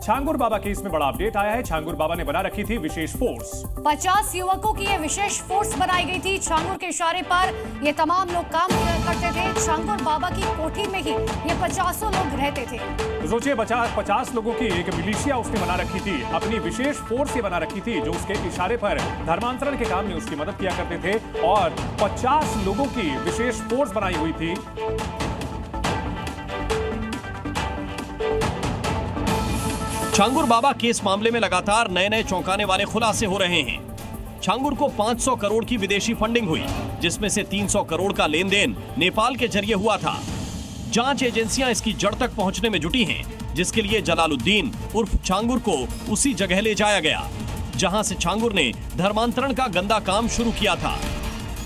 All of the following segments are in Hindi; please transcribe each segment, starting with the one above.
छांगुर बाबा केस में बड़ा अपडेट आया है। छांगुर बाबा ने बना रखी थी विशेष फोर्स। 50 युवकों की ये विशेष फोर्स बनाई गई थी। छांगुर के इशारे पर ये तमाम लोग काम करते थे। छांगुर बाबा की कोठी में ही ये 50 लोग रहते थे। तो सोचिए 50 लोगों की एक मिलिशिया उसने बना रखी थी, अपनी विशेष फोर्स से बना रखी थी, जो उसके इशारे पर धर्मांतरण के काम में उसकी मदद किया करते थे। और 50 लोगों की विशेष फोर्स बनाई हुई थी। छांगुर बाबा केस मामले में लगातार नए नए चौंकाने वाले खुलासे हो रहे हैं। छांगुर को 500 करोड़ की विदेशी फंडिंग हुई, जिसमें से 300 करोड़ का लेन देन नेपाल के जरिए हुआ था। जांच एजेंसियां इसकी जड़ तक पहुंचने में जुटी हैं, जिसके लिए जलालुद्दीन उर्फ छांगुर को उसी जगह ले जाया गया जहां से छांगुर ने धर्मांतरण का गंदा काम शुरू किया था।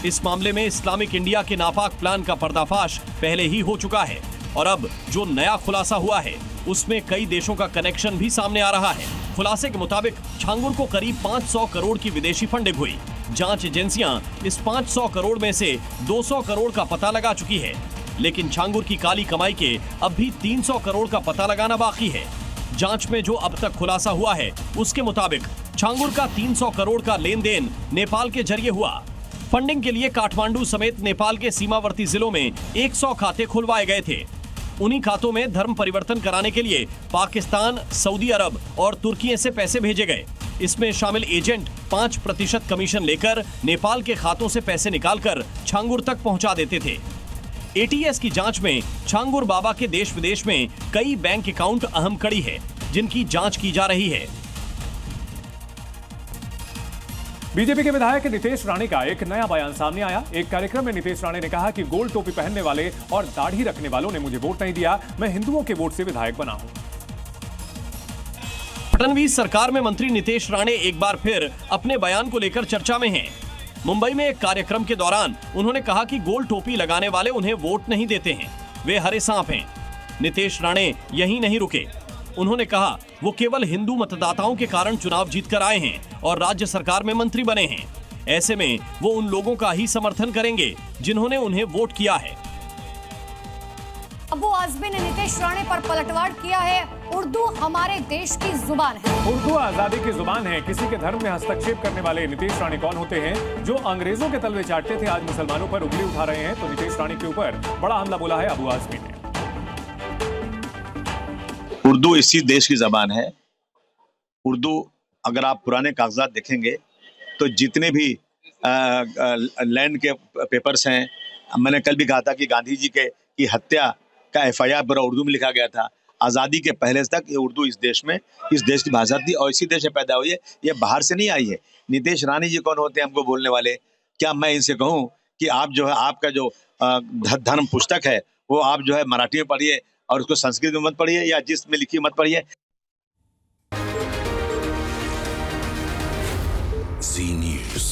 इस मामले में इस्लामिक इंडिया के नापाक प्लान का पर्दाफाश पहले ही हो चुका है और अब जो नया खुलासा हुआ है उसमें कई देशों का कनेक्शन भी सामने आ रहा है। खुलासे के मुताबिक छांगुर को करीब 500 करोड़ की विदेशी फंडिंग हुई। जांच एजेंसियां इस 500 करोड़ में से 200 करोड़ का पता लगा चुकी है, लेकिन छांगुर की काली कमाई के अब भी 300 करोड़ का पता लगाना बाकी है। जांच में जो अब तक खुलासा हुआ है उसके मुताबिक छांगुर का 300 करोड़ का लेन देन नेपाल के जरिए हुआ। फंडिंग के लिए काठमांडू समेत नेपाल के सीमावर्ती जिलों में 100 खाते खुलवाए गए थे। उन्हीं खातों में धर्म परिवर्तन कराने के लिए पाकिस्तान, सऊदी अरब और तुर्की से पैसे भेजे गए। इसमें शामिल एजेंट 5% कमीशन लेकर नेपाल के खातों से पैसे निकालकर छांगुर तक पहुंचा देते थे। एटीएस की जांच में छांगुर बाबा के देश विदेश में कई बैंक अकाउंट अहम कड़ी है, जिनकी जांच की जा रही है। बीजेपी के विधायक नितेश राणे का एक नया बयान सामने आया। एक कार्यक्रम में नितेश राणे ने कहा कि गोल टोपी पहनने वाले और दाढ़ी रखने वालों ने मुझे वोट नहीं दिया, मैं हिंदुओं के वोट से विधायक बना हूं। फडणवीस सरकार में मंत्री नितेश राणे एक बार फिर अपने बयान को लेकर चर्चा में हैं। मुंबई में एक कार्यक्रम के दौरान उन्होंने कहा कि गोल टोपी लगाने वाले उन्हें वोट नहीं देते हैं, वे हरे सांप हैं। नितेश राणे यहीं नहीं रुके, उन्होंने कहा वो केवल हिंदू मतदाताओं के कारण चुनाव जीतकर आए हैं और राज्य सरकार में मंत्री बने हैं। ऐसे में वो उन लोगों का ही समर्थन करेंगे जिन्होंने उन्हें वोट किया है। अबू आजमी ने नितेश राणे पर पलटवार किया है। उर्दू हमारे देश की जुबान है। उर्दू आजादी की जुबान है। किसी के धर्म में हस्तक्षेप करने वाले नितेश राणे कौन होते हैं जो अंग्रेजों के तलवे चाटते थे, आज मुसलमानों पर उंगली उठा रहे हैं। तो नितेश राणे के ऊपर बड़ा हमला बोला है अबू आजमी ने। उर्दू इसी देश की जबान है। उर्दू अगर आप पुराने कागजात देखेंगे तो जितने भी लैंड के पेपर्स हैं, मैंने कल भी कहा था कि गांधी जी की हत्या का एफआईआर पूरा उर्दू में लिखा गया था। आज़ादी के पहले तक ये उर्दू इस देश की भाषा थी और इसी देश में पैदा हुई है, ये बाहर से नहीं आई है। नितेश राणे जी कौन होते हैं हमको बोलने वाले? क्या मैं इनसे कहूँ कि आप जो है आपका जो धर्म पुस्तक है वो आप जो है मराठी में पढ़िए और उसको संस्कृत में मत पढ़िए या जिसमें लिखी मत पढ़िए। Zee News।